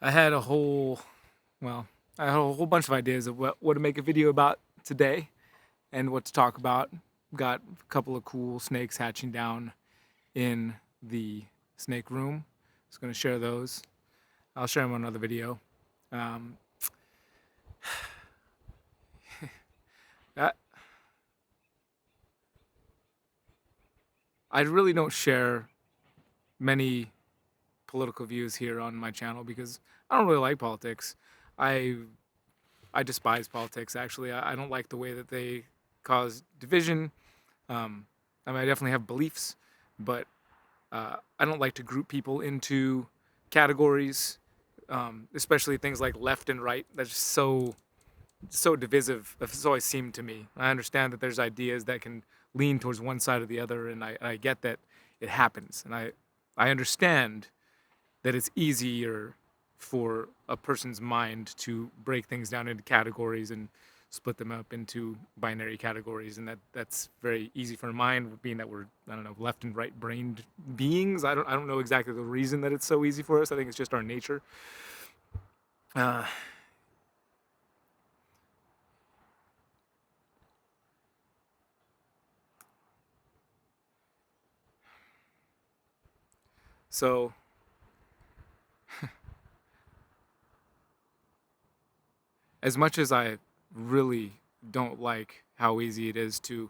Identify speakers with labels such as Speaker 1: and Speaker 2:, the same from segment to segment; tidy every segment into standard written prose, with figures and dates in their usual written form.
Speaker 1: I had a whole, well, I had a whole bunch of ideas of what to make a video about today and what to talk about. Got a couple of cool snakes hatching down in the snake room. Just gonna share those. I'll share them on another video. Um, I, I really don't share many political views here on my channel because I don't really like politics. I I despise politics. Actually, I don't like the way that they cause division. I mean, I definitely have beliefs, but I don't like to group people into categories, especially things like left and right. That's just so divisive. That's always seemed to me. I understand that there's ideas that can lean towards one side or the other, and I get that it happens, and I understand that it's easier for a person's mind to break things down into categories and split them up into binary categories, and that's very easy for a mind, being that we're, I don't know, left and right brained beings. I don't know exactly the reason that it's so easy for us. I think it's just our nature. uh, so as much as I really don't like how easy it is to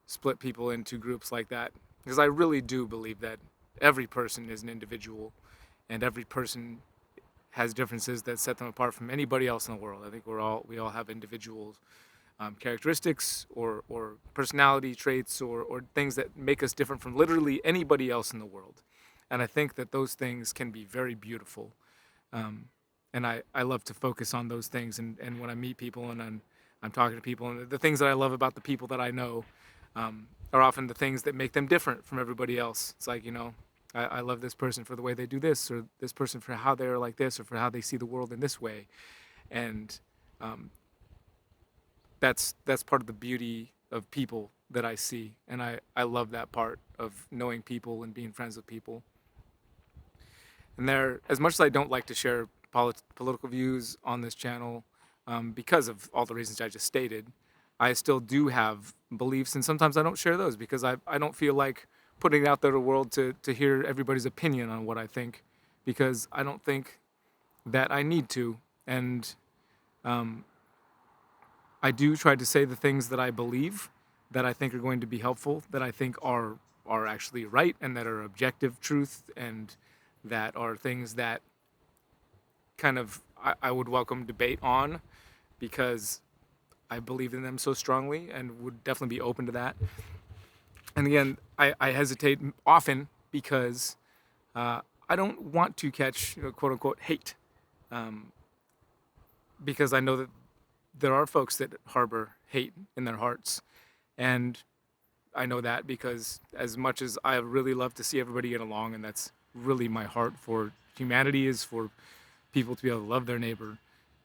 Speaker 1: split people into groups like that, because I really do believe that every person is an individual and every person has differences that set them apart from anybody else in the world. I think we all have individual characteristics or personality traits or things that make us different from literally anybody else in the world. And I think that those things can be very beautiful. Um, and I love to focus on those things. And when I meet people and I'm talking to people, and the things that I love about the people that I know are often the things that make them different from everybody else. It's like, I love this person for the way they do this, or this person for how they're like this, or for how they see the world in this way. And um, that's part of the beauty of people that I see. And I love that part of knowing people and being friends with people. And there, as much as I don't like to share political views on this channel, because of all the reasons I just stated, I still do have beliefs, and sometimes I don't share those because I don't feel like putting it out there to the world to hear everybody's opinion on what I think, because I don't think that I need to. And um, I do try to say the things that I believe, that I think are going to be helpful, that I think are actually right, and that are objective truth, and that are things that kind of I would welcome debate on, because I believe in them so strongly and would definitely be open to that. And again, I hesitate often because I don't want to catch, quote unquote, hate, um, because I know that there are folks that harbor hate in their hearts. And I know that because as much as I really love to see everybody get along, and that's really my heart for humanity, is for people to be able to love their neighbor,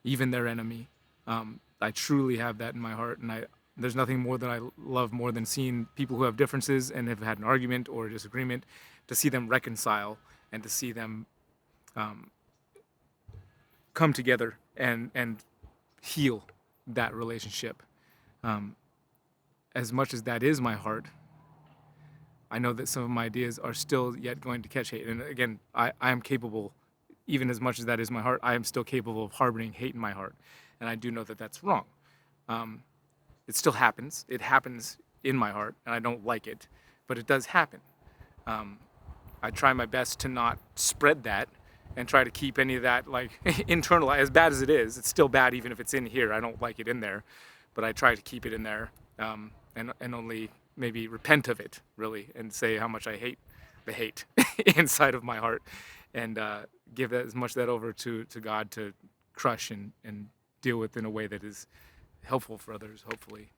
Speaker 1: even their enemy. I truly have that in my heart, and there's nothing more that I love more than seeing people who have differences and have had an argument or a disagreement, to see them reconcile and to see them come together and heal that relationship. Um, as much as that is my heart, I know that some of my ideas are still yet going to catch hate. And again, I am capable, even as much as that is my heart, I am still capable of harboring hate in my heart. And I do know that that's wrong. Um, it still happens. It happens in my heart, and I don't like it, but it does happen. Um, I try my best to not spread that and try to keep any of that like internal. As bad as it is, it's still bad even if it's in here. I don't like it in there, but I try to keep it in there, and only maybe repent of it, really, and say how much I hate the hate inside of my heart, and give that, as much of that over to God to crush and deal with in a way that is helpful for others, hopefully.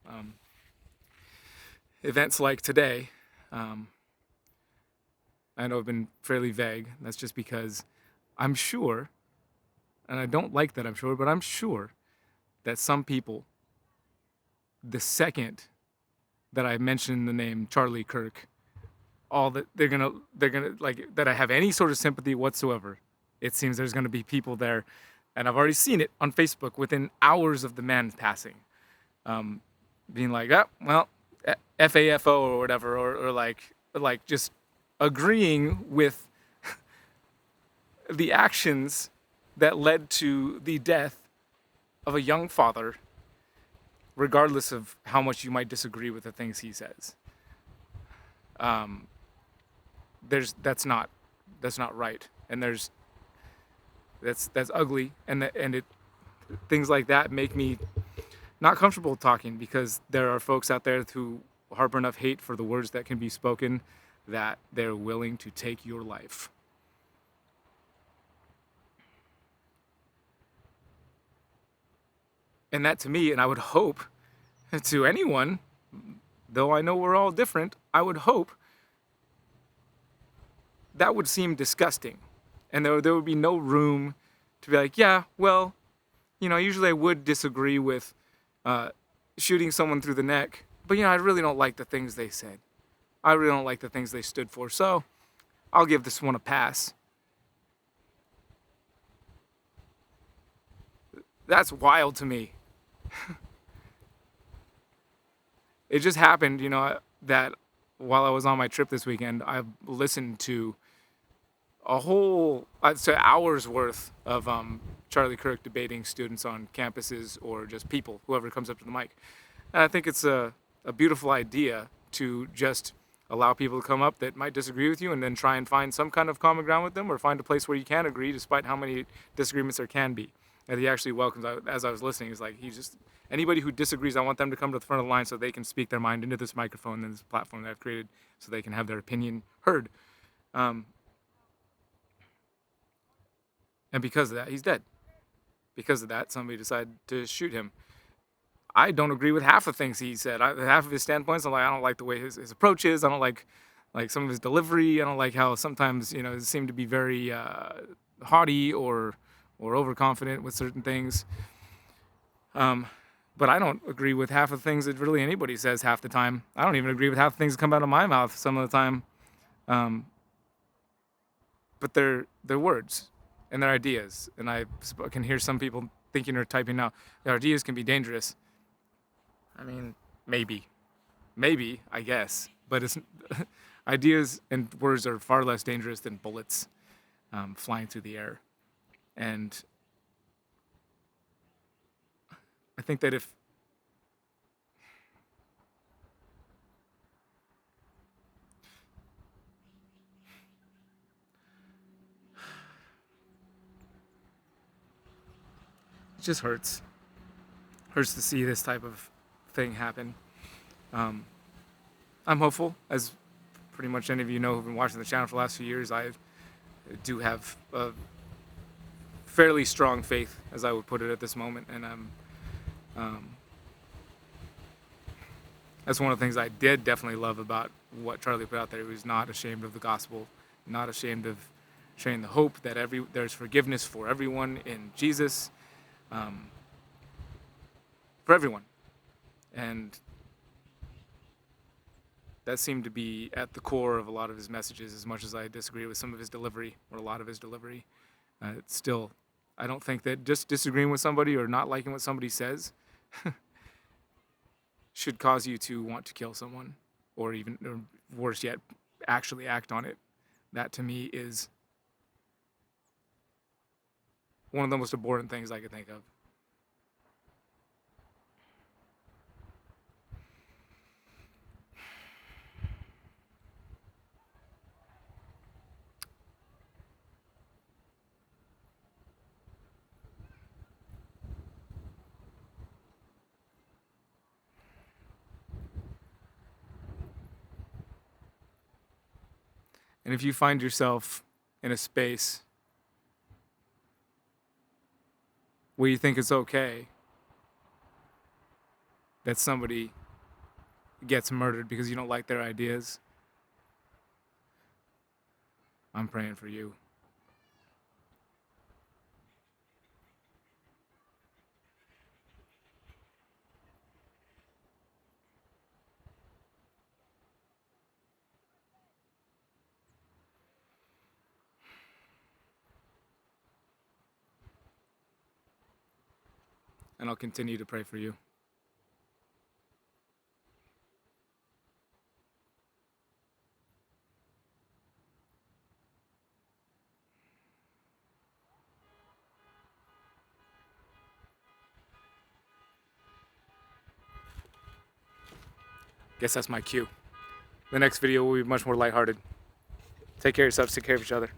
Speaker 1: Events like today, um, I know have been fairly vague. That's just because I'm sure, and I don't like that I'm sure, but I'm sure that some people, the second that I mention the name Charlie Kirk, all that they're gonna like that I have any sort of sympathy whatsoever, it seems there's going to be people there, and I've already seen it on Facebook within hours of the man passing, being like, oh, well, FAFO or whatever, or like just agreeing with the actions that led to the death of a young father, regardless of how much you might disagree with the things he says. There's that's not right, and that's ugly, and it things like that make me not comfortable talking, because there are folks out there who harbor enough hate for the words that can be spoken that they're willing to take your life. And that to me, and I would hope to anyone, though I know we're all different, I would hope that would seem disgusting. And there would be no room to be like, yeah, well, usually I would disagree with shooting someone through the neck, but I really don't like the things they said. I really don't like the things they stood for, so I'll give this one a pass. That's wild to me. It just happened, that while I was on my trip this weekend, I listened to a whole, I'd say, hours worth of Charlie Kirk debating students on campuses, or just people, whoever comes up to the mic. And I think it's a beautiful idea to just allow people to come up that might disagree with you, and then try and find some kind of common ground with them, or find a place where you can agree despite how many disagreements there can be. And he actually welcomes, as I was listening, he's like, anybody who disagrees, I want them to come to the front of the line so they can speak their mind into this microphone and this platform that I've created, so they can have their opinion heard. And because of that, he's dead. Because of that, somebody decided to shoot him. I don't agree with half the things he said. Half of his standpoints, I don't like the way his approach is. I don't like some of his delivery. I don't like how sometimes it seemed to be very haughty or overconfident with certain things. But I don't agree with half of the things that really anybody says half the time. I don't even agree with half the things that come out of my mouth some of the time. But they're words and they're ideas. And I can hear some people thinking or typing now, their ideas can be dangerous. I mean, maybe, I guess. But it's ideas and words are far less dangerous than bullets flying through the air. And I think that if it just hurts to see this type of thing happen. I'm hopeful, as pretty much any of you know who've been watching the channel for the last few years. I do have a fairly strong faith, as I would put it at this moment, and that's one of the things I did definitely love about what Charlie put out there. He was not ashamed of the gospel, not ashamed of sharing the hope that there's forgiveness for everyone in Jesus, for everyone. And that seemed to be at the core of a lot of his messages, as much as I disagree with some of his delivery, or a lot of his delivery. It's still, I don't think that just disagreeing with somebody or not liking what somebody says should cause you to want to kill someone, or even, or worse yet, actually act on it. That to me is one of the most abhorrent things I could think of. And if you find yourself in a space where you think it's okay that somebody gets murdered because you don't like their ideas, I'm praying for you. and I'll continue to pray for you. Guess that's my cue. The next video will be much more lighthearted. Take care of yourselves, take care of each other.